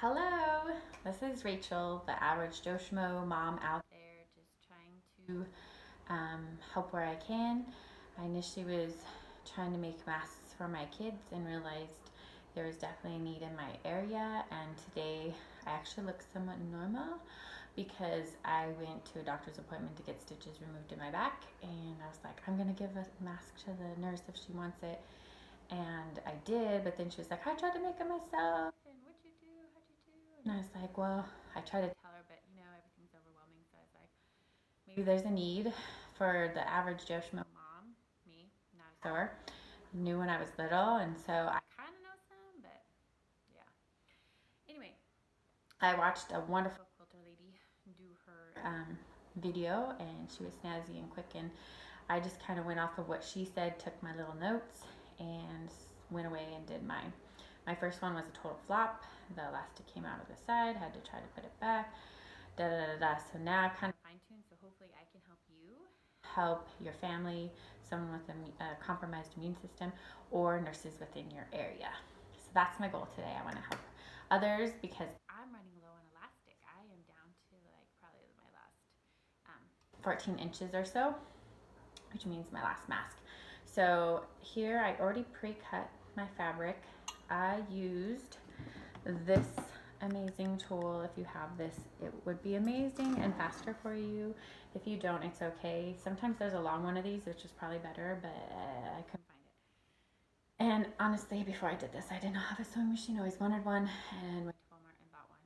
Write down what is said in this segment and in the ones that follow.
Hello, this is Rachel, the average Joe Schmo mom out there, just trying to help where I can. I initially was trying to make masks for my kids and realized there was definitely a need in my area. And today I actually look somewhat normal because I went to a doctor's appointment to get stitches removed in my back. And I was like, I'm going to give a mask to the nurse if she wants it. And I did, but then she was like, I tried to make it myself. And what'd you do? How'd you do? And I was like, well, I tried to tell her, but everything's overwhelming. So I was like, maybe there's a need for the average Joe Schmo mom, me, not a sewer. Knew when I was little, and so I kind of know some, but yeah. Anyway, I watched a wonderful quilter lady do her video, and she was snazzy and quick, and I just kind of went off of what she said, took my little notes, and went away and did mine. My first one was a total flop. The elastic came out of the side, had to try to put it back. Da da da da. So now I've kind of fine tuned. So hopefully I can help you, help your family, someone with a compromised immune system, or nurses within your area. So that's my goal today. I want to help others because I'm running low on elastic. I am down to like probably my last 14 inches or so, which means my last mask. So here I already pre-cut my fabric. I used this amazing tool. If you have this, it would be amazing and faster for you. If you don't, it's okay. Sometimes there's a long one of these, which is probably better, but I couldn't find it. And honestly, before I did this, I did not have a sewing machine. I always wanted one and went to Walmart and bought one.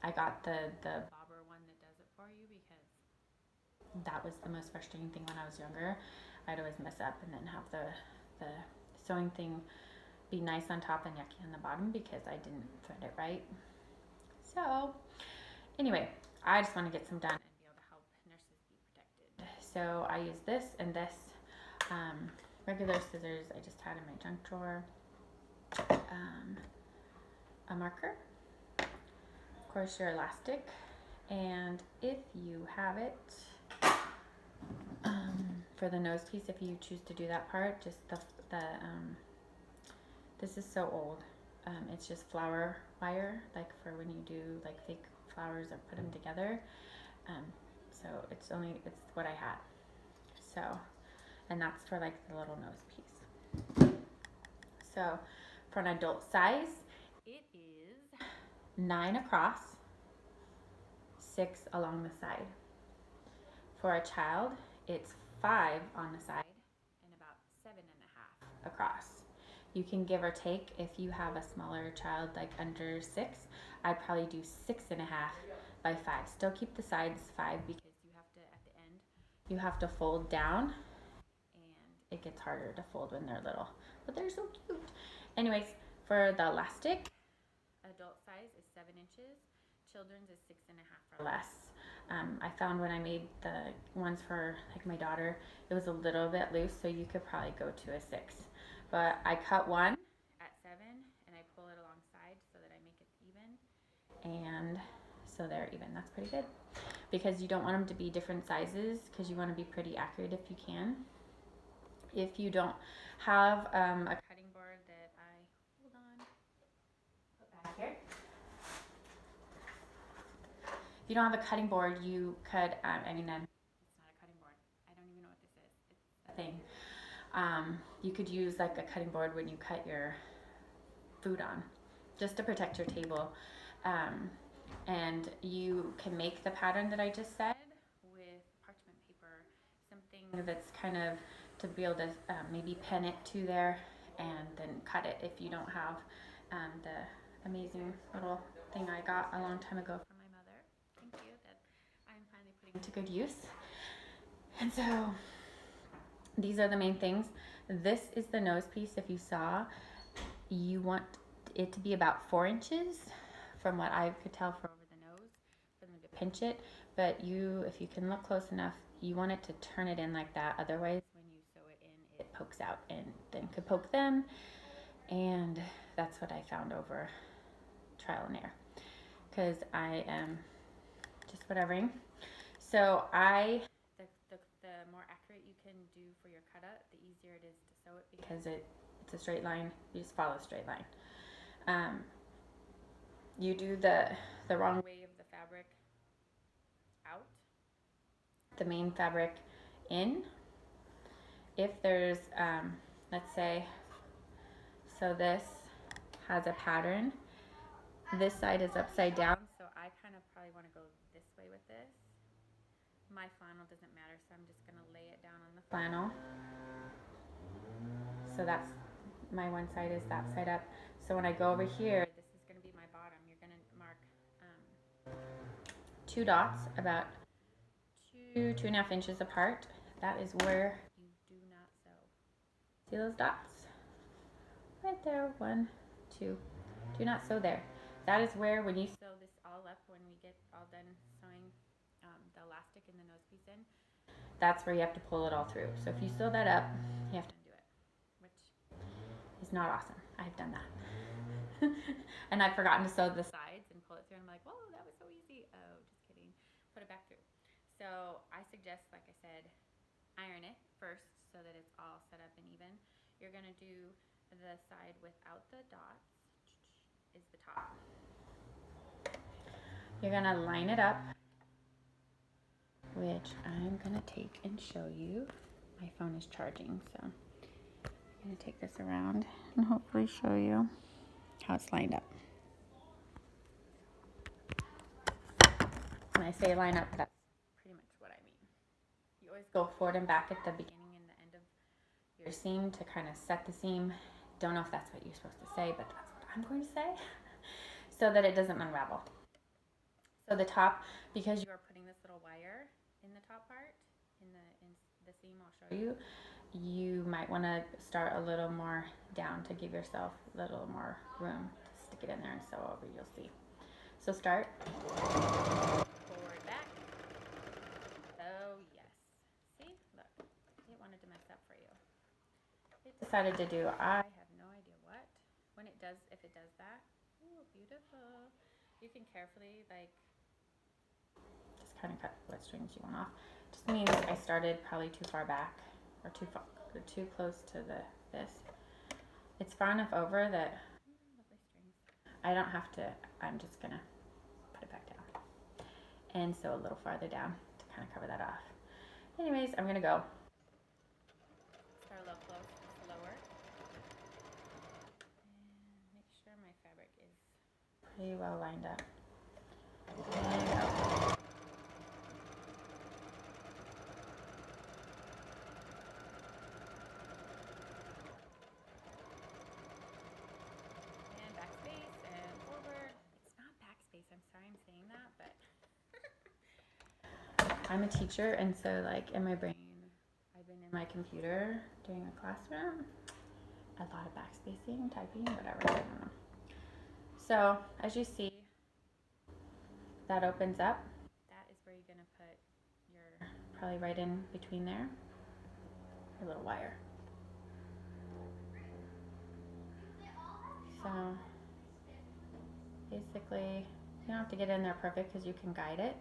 I got the bobber one that does it for you because that was the most frustrating thing when I was younger. I'd always mess up and then have the sewing thing be nice on top and yucky on the bottom because I didn't thread it right. So anyway, I just want to get some done and be able to help nurses be protected. So I use this and this regular scissors I just had in my junk drawer, a marker, of course your elastic, and if you have it, for the nose piece, if you choose to do that part, just the this is so old. It's just flower wire, like for when you do like fake flowers or put them together. So it's what I had. So, and that's for like the little nose piece. So for an adult size, it is 9 across, 6 along the side. For a child, it's 5 on the side and about 7.5 across. You can give or take. If you have a smaller child, like under 6, I'd probably do 6.5 by 5. Still keep the sides 5 because you have to, at the end, you have to fold down, and it gets harder to fold when they're little. But they're so cute. Anyways, for the elastic, adult size is 7 inches. Children's is 6.5 or less. I found when I made the ones for like my daughter, it was a little bit loose, so you could probably go to a 6. But I cut one at 7 and I pull it alongside so that I make it even. And so they're even. That's pretty good because you don't want them to be different sizes because you want to be pretty accurate if you can. If you don't have a cutting board that hold on, put back here. If you don't have a cutting board, you could, it's not a cutting board. I don't even know what this is. It's a thing. You could use like a cutting board when you cut your food on, just to protect your table. And you can make the pattern that I just said with parchment paper, something that's kind of to be able to maybe pin it to there and then cut it if you don't have the amazing little thing I got a long time ago from my mother. Thank you, that I'm finally putting to good use. And so these are the main things. This is the nose piece. If you saw, you want it to be about 4 inches from what I could tell for over the nose for them to pinch it. But if you can look close enough, you want it to turn it in like that. Otherwise, when you sew it in, it pokes out and then could poke them. And that's what I found over trial and error because I am just whatevering. So the more accurate you can do for your cut up, the easier it is to sew it because it's a straight line. You just follow a straight line. you do the wrong way of the fabric out, the main fabric in. If there's, let's say, so this has a pattern, this side is upside down, so I kind of probably want to go this way with this. My flannel doesn't matter, so I'm just going to lay it down on the flannel. So that's, my one side is that side up. So when I go over here, this is going to be my bottom. You're going to mark 2 dots about 2.5 inches apart. That is where you do not sew. See those dots? Right there, 1, 2. Do not sew there. That is where, when you sew this all up, when we get all done sewing the elastic and the nose piece in, that's where you have to pull it all through. So if you sew that up, you have to undo it, which is not awesome. I've done that. And I've forgotten to sew the sides and pull it through, and I'm like, whoa, that was so easy. Oh, just kidding. Put it back through. So I suggest, like I said, iron it first so that it's all set up and even. You're going to do the side without the dots is the top. You're going to line it up, which I'm going to take and show you. My phone is charging, so I'm going to take this around and hopefully show you how it's lined up. When I say line up, that's pretty much what I mean. You always go forward and back at the beginning and the end of your seam to kind of set the seam. Don't know if that's what you're supposed to say, but that's what I'm going to say, so that it doesn't unravel. So the top, because you are putting this little wire in the top part, in the seam I'll show you, you might want to start a little more down to give yourself a little more room to stick it in there and sew over, you'll see. So start forward, back. Oh yes. See, look, it wanted to mess up for you. It decided to do, I have no idea what. When it does, if it does that, ooh, beautiful. You can carefully, like, just kind of cut what strings you want off. Just means I started probably too far back or too close to this. It's far enough over that lovely strings. I don't have to. I'm just gonna put it back down and sew a little farther down to kind of cover that off. Anyways, I'm gonna go. Start a little close, lower, and make sure my fabric is pretty well lined up. And go. I'm sorry I'm saying that, but I'm a teacher, and so like in my brain, I've been in my computer doing a classroom, a lot of backspacing, typing, whatever, I don't know. So as you see, that opens up. That is where you're gonna put your, probably right in between there, your little wire. So basically, you don't have to get in there perfect because you can guide it.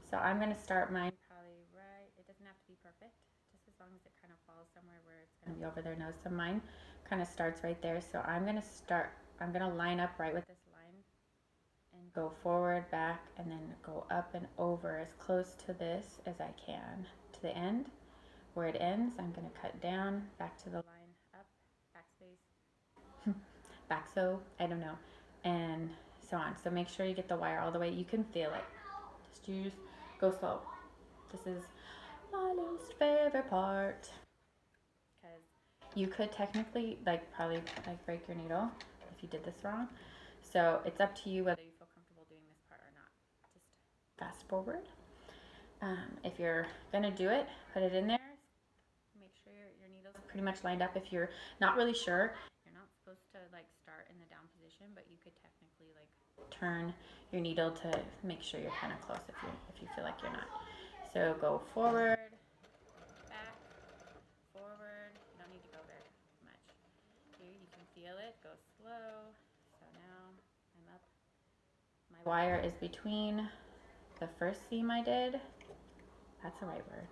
So I'm going to start mine probably right, it doesn't have to be perfect, just as long as it kind of falls somewhere where it's going to be over their nose. So mine kind of starts right there. So I'm going to line up right with this line and go forward, back, and then go up and over as close to this as I can to the end. Where it ends, I'm going to cut down, back to the line, up, backspace, back sew, I don't know, and so on. So make sure you get the wire all the way. You can feel it. Just go slow. This is my least favorite part, because you could technically probably break your needle if you did this wrong. So it's up to you whether you feel comfortable doing this part or not. Just fast forward. If you're gonna do it, put it in there. Make sure your needle's pretty much lined up. If you're not really sure, you're not supposed to start in the down position, but you could technically turn your needle to make sure you're kind of close if you feel like you're not. So go forward, back, forward. You don't need to go very much. Here you can feel it. Go slow. So now I'm up. My wire is between the first seam I did. That's the right word,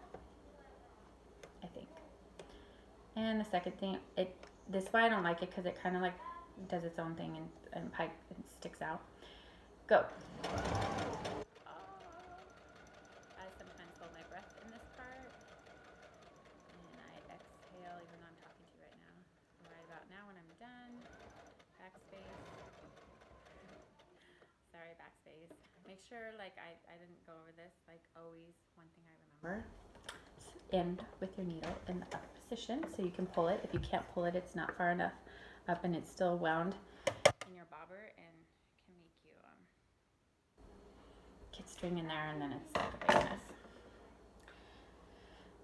I think. And the second thing, this why I don't like it, because it kind of does its own thing and sticks out. Go. I sometimes hold my breath in this part, and I exhale even though I'm talking to you right now. Right about now when I'm done, backspace. Sorry, backspace. Make sure, like, I didn't go over this, like always, one thing I remember, end with your needle in the up position so you can pull it. If you can't pull it, it's not far enough up and it's still wound in your bobber and can make you get string in there, and then it's like a big mess.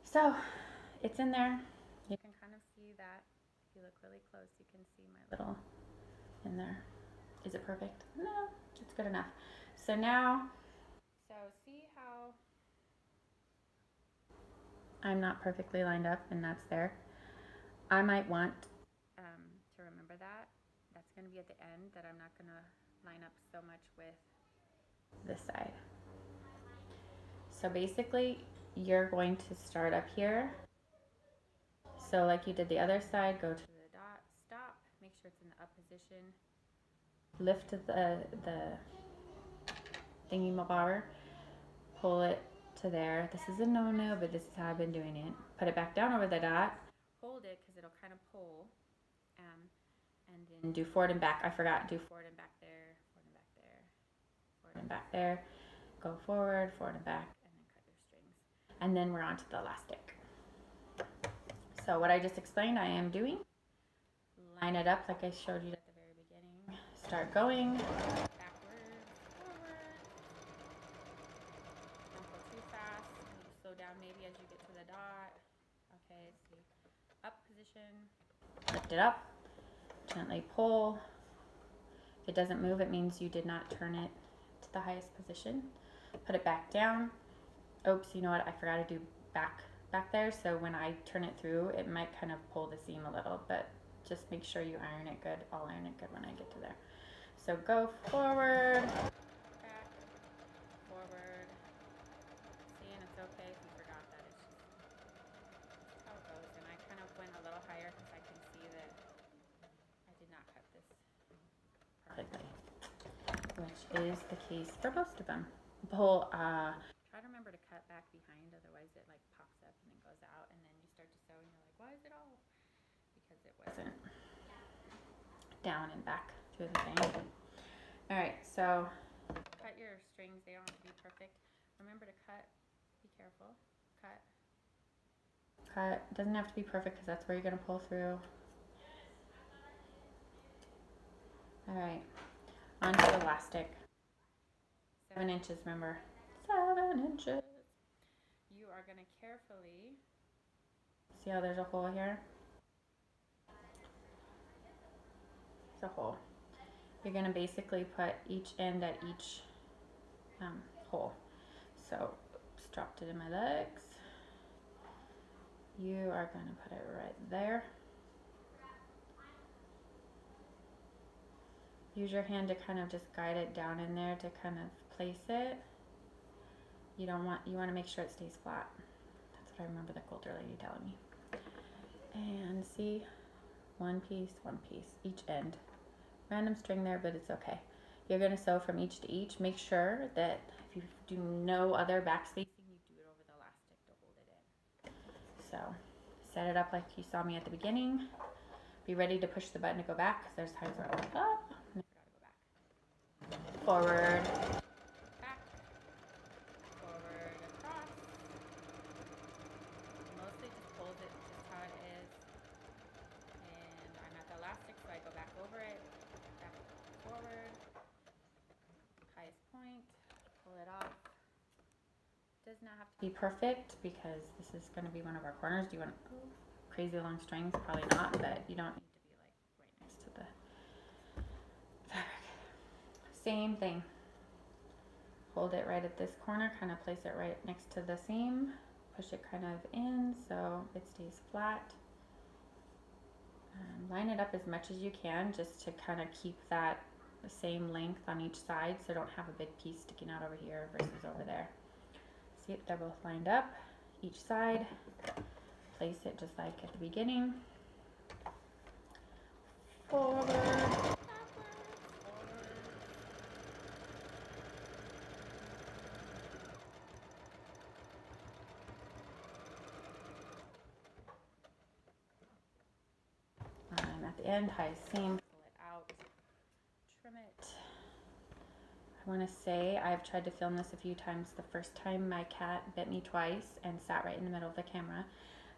So it's in there. You can kind of see that. If you look really close, you can see my little in there. Is it perfect? No, it's good enough. So now, see how I'm not perfectly lined up and that's there. I might want to remember that. That's going to be at the end, that I'm not going to line up so much with this side. So basically, you're going to start up here. So like you did the other side, go to the dot, stop, make sure it's in the up position, lift the thingy bobber, pull it to there. This is a no-no, but this is how I've been doing it. Put it back down over the dot, hold it because it'll kind of pull, and then do forward and back. I forgot, do forward and back there, forward and back there, forward and back there. Go forward and back, and then cut your strings. And then we're on to the elastic. So what I just explained, I am doing. Line it up like I showed you at the very beginning. Start going backwards, forward. Don't go too fast. You slow down maybe as you get to the dot. Okay, see. Up position. Lift it up. Gently pull. If it doesn't move, it means you did not turn it to the highest position. Put it back down. Oops, you know what? I forgot to do back there. So when I turn it through, it might kind of pull the seam a little, but just make sure you iron it good. I'll iron it good when I get to there. So go forward, back, forward. See, and it's okay if you forgot that. It's just how it goes. And I kind of went a little higher because I can see that I did not cut this perfectly, which is the case for most of them. Pull, try to remember to cut back behind, otherwise it like pops up and then goes out, and then you start to sew and you're like, why is it all? Because it wasn't down and back through the thing. All right, so cut your strings. They don't have to be perfect. Remember to cut. Be careful. Cut. Cut. Doesn't have to be perfect because that's where you're going to pull through. All right, on to the elastic. 7 inches, remember. 7 inches. You are going to carefully, see how there's a hole here? There's a hole. You're going to basically put each end at each hole. So, oops, dropped it in my legs. You are going to put it right there. Use your hand to kind of just guide it down in there to kind of place it. You want to make sure it stays flat. That's what I remember the quilter lady telling me. And see, one piece, each end. Random string there, but it's okay. You're going to sew from each to each. Make sure that if you do no other back spacing, you do it over the elastic to hold it in. So set it up like you saw me at the beginning. Be ready to push the button to go back because there's times where I went up and I forgot to go back. Forward, back, forward, across. Mostly just pulls it just how it is. And I'm at the elastic, so I go back over it, back, forward, highest point, pull it off. Does not have to be perfect because this is going to be one of our corners. Do you want crazy long strings? Probably not, but you don't need to be like right next to the fabric. Same thing. Hold it right at this corner, kind of place it right next to the seam. Push it kind of in so it stays flat. Line it up as much as you can just to kind of keep that the same length on each side so don't have a big piece sticking out over here versus over there. See it, they're both lined up, each side. Place it just like at the beginning. Forward, the end, highest seam, pull it out, trim it. I want to say I've tried to film this a few times. The first time my cat bit me twice and sat right in the middle of the camera.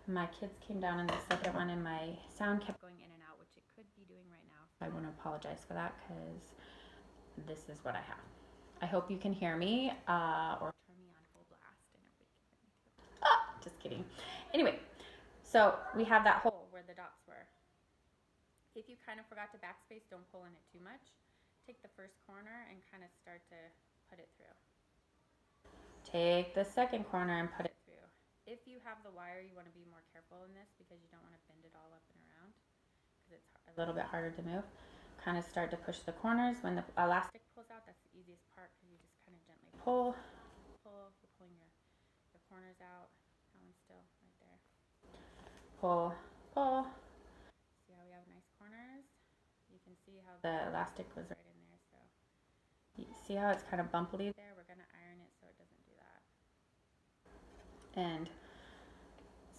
My kids came down in the second one and my sound kept going in and out, which it could be doing right now. So I want to apologize for that because this is what I have. I hope you can hear me or turn me on full blast and everybody can hear me too. Just kidding. Anyway, so we have that hole where the dots were. If you kind of forgot to backspace, don't pull in it too much. Take the first corner and kind of start to put it through. Take the second corner and put it through. If you have the wire, you want to be more careful in this because you don't want to bend it all up and around because it's a little bit harder to move. Kind of start to push the corners. When the elastic pulls out, that's the easiest part because you just kind of gently pull. You're pulling your corners out. That one's still right there. Pull. See how we have nice corners? You can see how the elastic was right in there. So you see how it's kind of bumpily there? We're going to iron it so it doesn't do that. And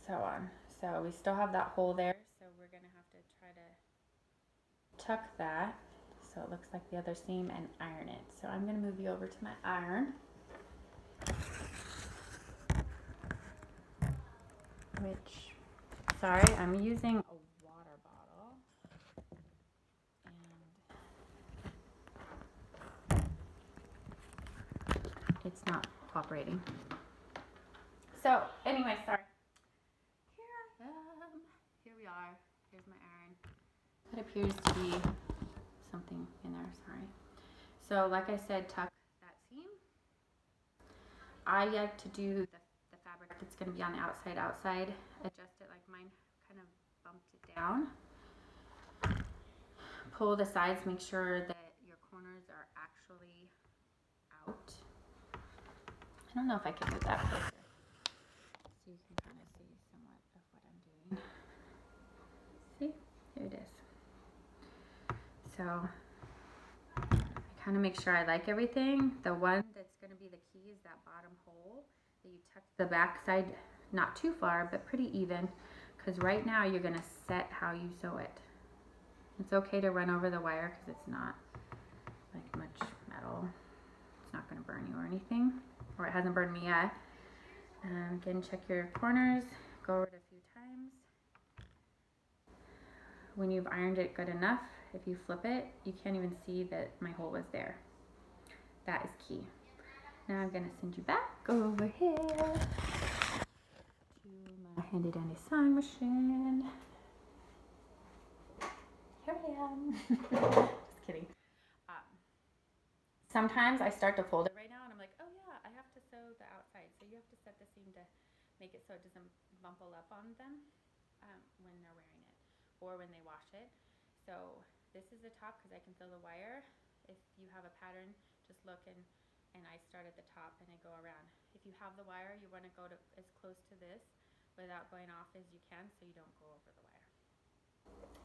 so on. So we still have that hole there. So we're going to have to try to tuck that so it looks like the other seam and iron it. So I'm going to move you over to my iron. Which, sorry, I'm using a water bottle. And it's not cooperating. So anyway, sorry. Here I am. Here we are. Here's my iron. It appears to be something in there, sorry. So like I said, tuck that seam. I like to do the fabric that's going to be on the outside, adjust it like mine kind of bumped it down. Pull the sides, make sure that your corners are actually out. I don't know if I can move that closer so you can kind of see somewhat of what I'm doing. See, here it is. So I kind of make sure I like everything. The one that's going to be the key is that bottom hole that you tuck the back side not too far but pretty even, because right now you're going to set how you sew it. It's okay to run over the wire because it's not like much metal. It's not going to burn you or anything, or it hasn't burned me yet. Again, check your corners, go over it a few times. When you've ironed it good enough, if you flip it, you can't even see that my hole was there. That is key. Now I'm going to send you back over here to my handy dandy sewing machine. Here I am. Just kidding. Sometimes I start to fold it right now and I'm like, oh yeah, I have to sew the outside. So you have to set the seam to make it so it doesn't bumple up on them when they're wearing it or when they wash it. So this is the top because I can feel the wire. If you have a pattern, just look and I start at the top and I go around. If you have the wire, you want to go to as close to this without going off as you can so you don't go over the wire.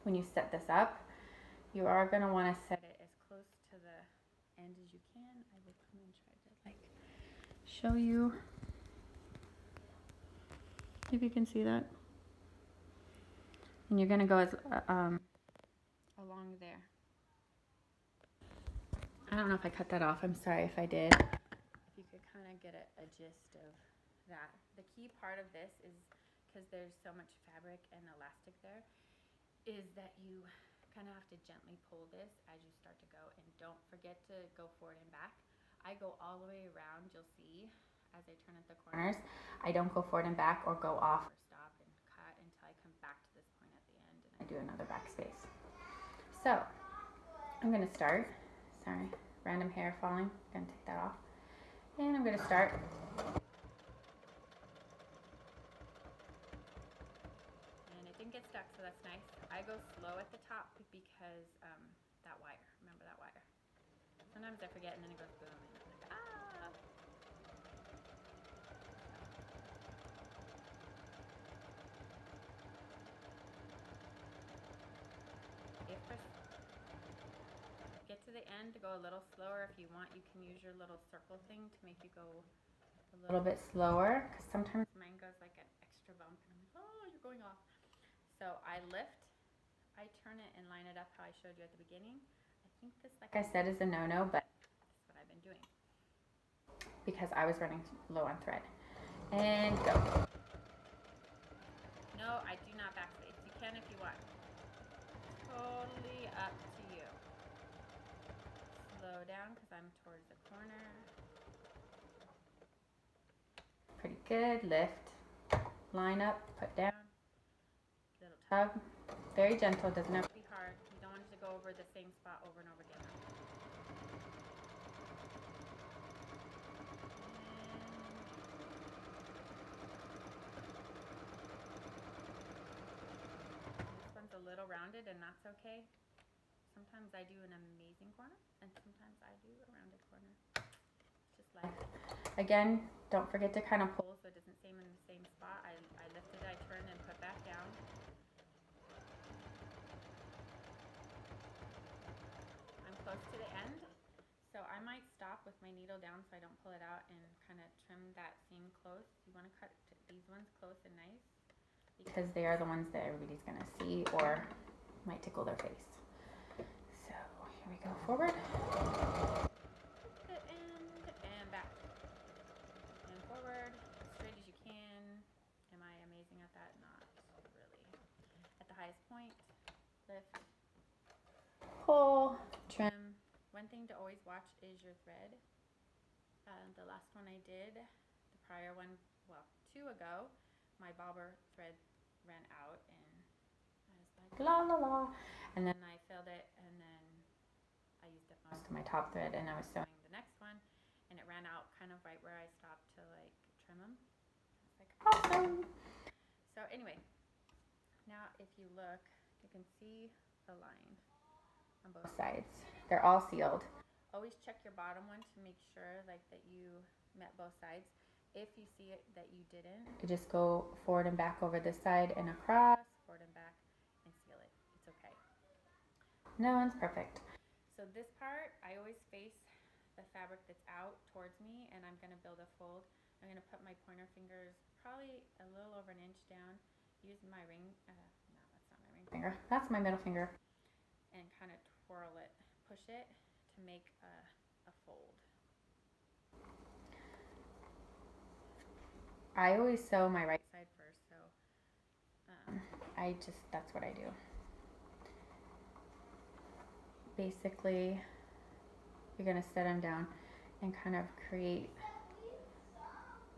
When you set this up, you are going to want to set it as close to the end as you can. I will come and try to like show you if you can see that. And you're going to go as along there. I don't know if I cut that off. I'm sorry if I did. If you could kind of get a gist of that. The key part of this is, because there's so much fabric and elastic there, is that you kind of have to gently pull this as you start to go, and don't forget to go forward and back. I go all the way around, you'll see as I turn at the corners. I don't go forward and back or go off or stop and cut until I come back to this point at the end and I do another backspace. So I'm going to start. Sorry, random hair falling. I'm going to take that off. And I'm going to start. And it didn't get stuck, so that's nice. I go slow at the top because that wire. Remember that wire? Sometimes I forget and then it goes boom and I'm like, ah! If I get to the end, to go a little slower. If you want, you can use your little circle thing to make you go a little bit slower, because sometimes mine goes like an extra bump and I'm like, oh, you're going off. So I lift, I turn it and line it up how I showed you at the beginning. I think this, like I said, is a no-no, but that's what I've been doing because I was running low on thread. And go. No, I do not backspace. You can if you want. Totally up to you. Slow down because I'm towards the corner. Pretty good. Lift. Line up. Put down. Little tug. Very gentle. Doesn't have to be hard. You don't want it to go over the same spot over and over again. This one's a little rounded, and that's okay. Sometimes I do an amazing corner, and sometimes I do a rounded corner. Just like, again, don't forget to kind of pull so it doesn't stay in the same spot. I lifted, I turned, and put back down. I'm close to the end, so I might stop with my needle down so I don't pull it out and kind of trim that seam close. You want to cut these ones close and nice because they are the ones that everybody's going to see or might tickle their face. So here we go, forward. And back. And forward, as straight as you can. Am I amazing at that? Not really. At the highest point, lift, pull, trim. One thing to always watch is your thread. The last one I did, the prior one, well, 2 ago, my bobber thread ran out and I was like, la la la. And then I filled it and then I used up most of my top thread and I was sewing the next one and it ran out kind of right where I stopped to like trim them. I was like, awesome. So anyway, now if you look, you can see the line on both sides. They're all sealed. Always check your bottom one to make sure like that you met both sides. If you see it that you didn't, you just go forward and back over this side and across, forward and back, and seal it. It's okay. No one's perfect. So this part, I always face the fabric that's out towards me, and I'm going to build a fold. I'm going to put my pointer fingers probably a little over an inch down. Use my ring. No, that's not my ring finger. That's my middle finger. And kind of twirl it, push it to make a fold. I always sew my right side first, so that's what I do. Basically, you're going to set them down and kind of create,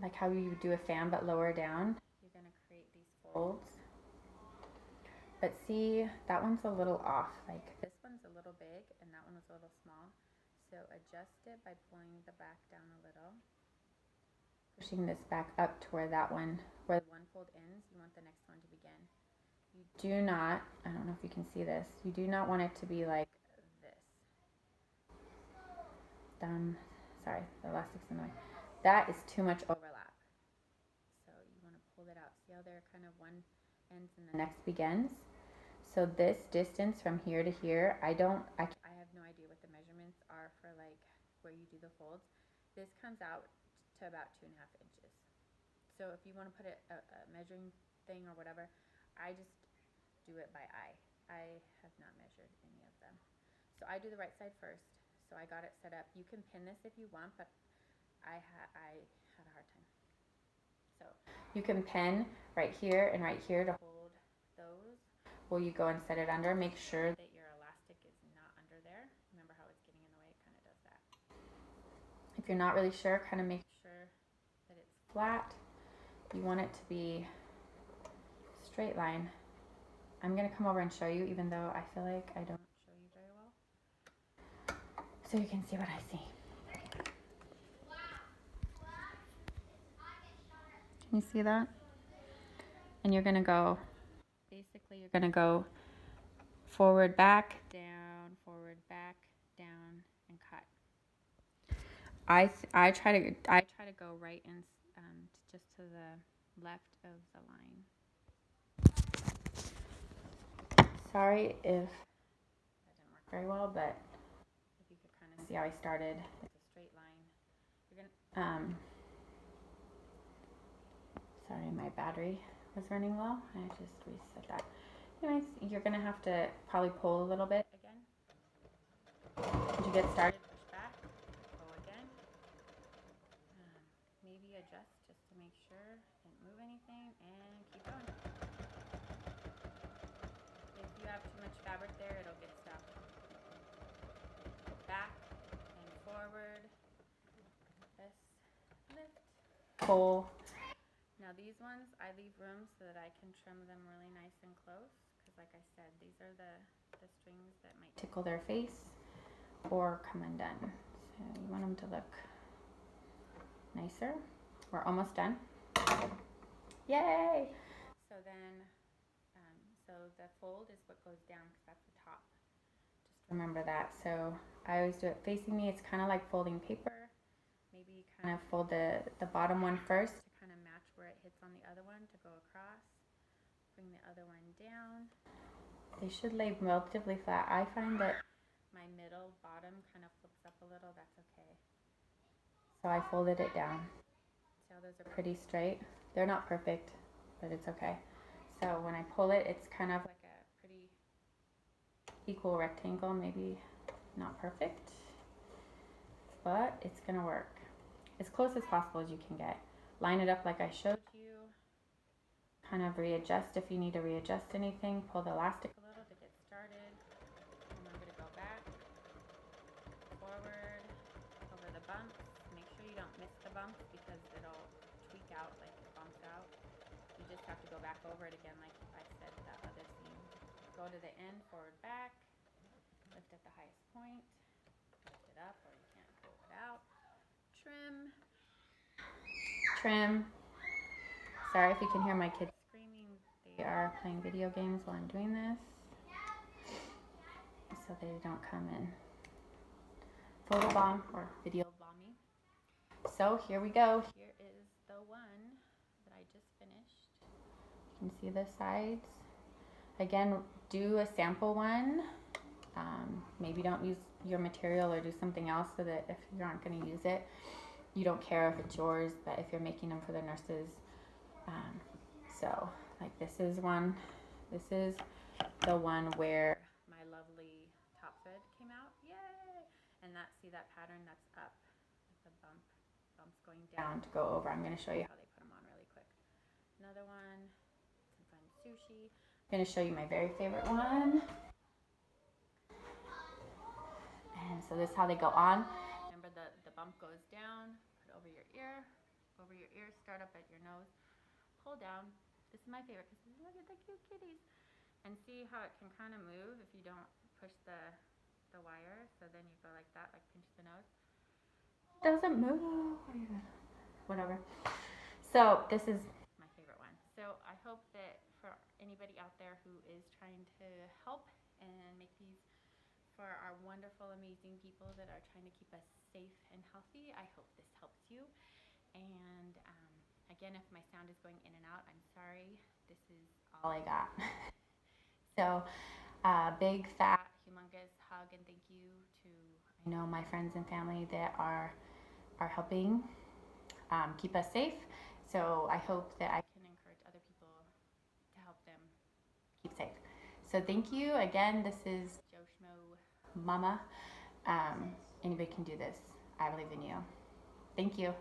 like how you do a fan but lower down. You're going to create these folds. But see, that one's a little off. Like this one's a little big and that one was a little small. So adjust it by pulling the back down a little. Pushing this back up to where the one fold ends, you want the next one to begin. You do not, I don't know if you can see this, you do not want it to be like this. Sorry, the elastic's in the way. That is too much overlap. So you want to pull it out. See how they're kind of one ends and the next begins? So this distance from here to here, I have no idea what the measurements are for like where you do the folds. This comes out to about 2.5 inches. So if you want to put a measuring thing or whatever, I just do it by eye. I have not measured any of them. So I do the right side first. So I got it set up. You can pin this if you want, but I had a hard time. So you can pin right here and right here to hold those. Will you go and set it under? Make sure that your elastic is not under there. Remember how it's getting in the way? It kind of does that. If you're not really sure, kind of make sure that it's flat. You want it to be straight line. I'm going to come over and show you, even though I feel like I don't show you very well. So you can see what I see. Can you see that? And you're going to go, basically you're going to go forward, back, down, and cut. I try to go right in, just to the left of the line. Sorry if that didn't work very well, but if you could kind of see how I started, it's a straight line. You're gonna sorry, my battery was running low. I just reset that. Anyways, you're gonna have to probably pull a little bit again. Once you get started, push back, go again. Maybe adjust just to make sure, didn't move anything, and keep going. If you have too much fabric there, it'll get stuck. Back and forward, this, lift, pull. Now these ones, I leave room so that I can trim them really nice and close, because like I said, these are the strings that might tickle their face or come undone. So you want them to look nicer. We're almost done. Yay! So then, so the fold is what goes down because that's the top. Just remember that. So I always do it facing me. It's kind of like folding paper. Maybe kind of fold the bottom one first to kind of match where it hits on the other one to go across. Bring the other one down. They should lay relatively flat. I find that my middle bottom kind of flips up a little. That's okay. So I folded it down. See how those are pretty straight? They're not perfect, but it's okay. So when I pull it, it's kind of like a pretty equal rectangle, maybe not perfect, but it's gonna work. As close as possible as you can get. Line it up like I showed you. Kind of readjust if you need to readjust anything. Pull the elastic a little to get started. And I'm gonna go back, forward, over the bumps. Make sure you don't miss the bumps because it'll tweak out like it bumps out. You just have to go back over it again like I said that other seam. Go to the end, forward, back. Lift at the highest point. Lift it up or you can't pull it out. Trim. Trim. Sorry if you can hear my kids screaming. They are playing video games while I'm doing this, so they don't come and photobomb or video bomb me. So here we go. Here is the one that I just finished. You can see the sides. Again, do a sample one. Maybe don't use your material or do something else so that if you aren't going to use it, you don't care if it's yours, but if you're making them for the nurses. So like this is one. This is the one where my lovely top thread came out. Yay! And that, see that pattern that's up with the bumps going down to go over. I'm going to show you how they put them on really quick. Another one, some fun sushi. I'm going to show you my very favorite one. And so this is how they go on. Remember the bump goes down, put over your ear, start up at your nose, pull down. This is my favorite because look at the cute kitties. And see how it can kind of move if you don't push the wire. So then you go like that, like pinch the nose. Doesn't move. Whatever. So this is my favorite one. So I hope that for anybody out there who is trying to help and make these for our wonderful, amazing people that are trying to keep us safe and healthy, I hope this helps you. And again, if my sound is going in and out, I'm sorry. This is all I got. So big, fat, humongous hug and thank you to, I know, my friends and family that are helping keep us safe. So I hope that I can encourage other people to help them keep safe. So thank you. Again, this is Joe Schmo Mama. Anybody can do this. I believe in you. Thank you.